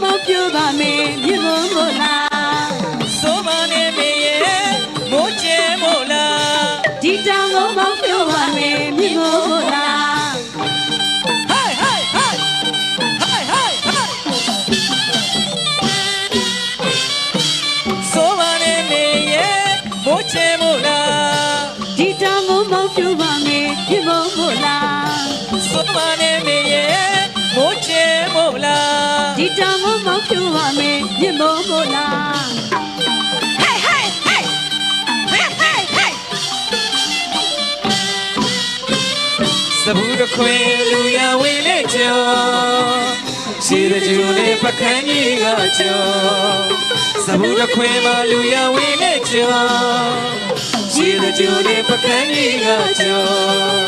မောက်ပြပါမယ်မြေမို့မို့လားဆိုမနေမေရဲ့မိုးချဲမို့လားဒီတောင်ကိုမောက်ပြပါမယ်မြေမို့မို့လားဆိုမနေမေရဲ့မိုးချဲမို့လားဒီတောင်ကိုမောက်ပြပါမယ်မြေမို့မို့လားဆိုမနေမေရဲ့မိုးချဲမို့လားဒီတောင်ကိုမောက်ပြပါမယ်မြေမို့မို့လားစဘူးတစ်ခွေလူရဝေးလေးကျော်ရှိတဲ့ကျူလေးပကန်းကြီးကကျော်စဘူးတစ်ခွေမှာလူရဝေးလေးကျော်ရှိတဲ့ကျူလေးပကန်းကြီးကကျော်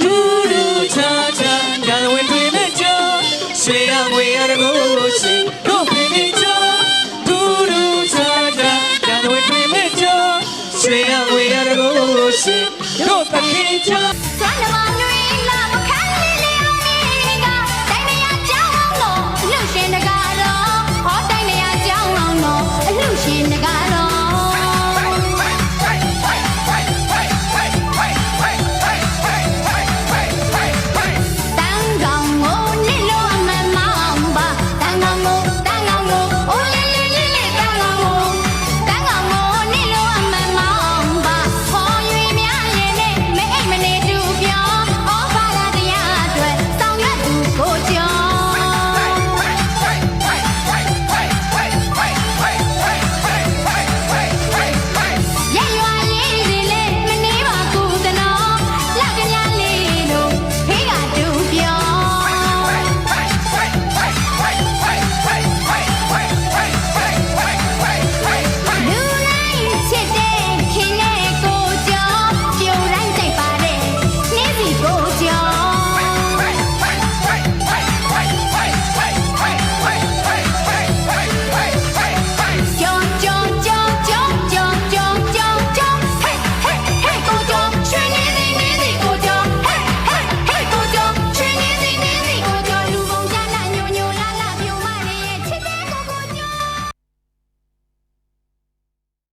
ဒူဒူချာချာညာဝင်တွေနဲ့ကျော်ရွှေရငွေရတကူရှိတို့ပြင်းကျော်ဒူဒူချာချာညာဝင်တွေနဲ့ကျော်ရွှေရငွေရတကူရှိတို့တခင်ကျော်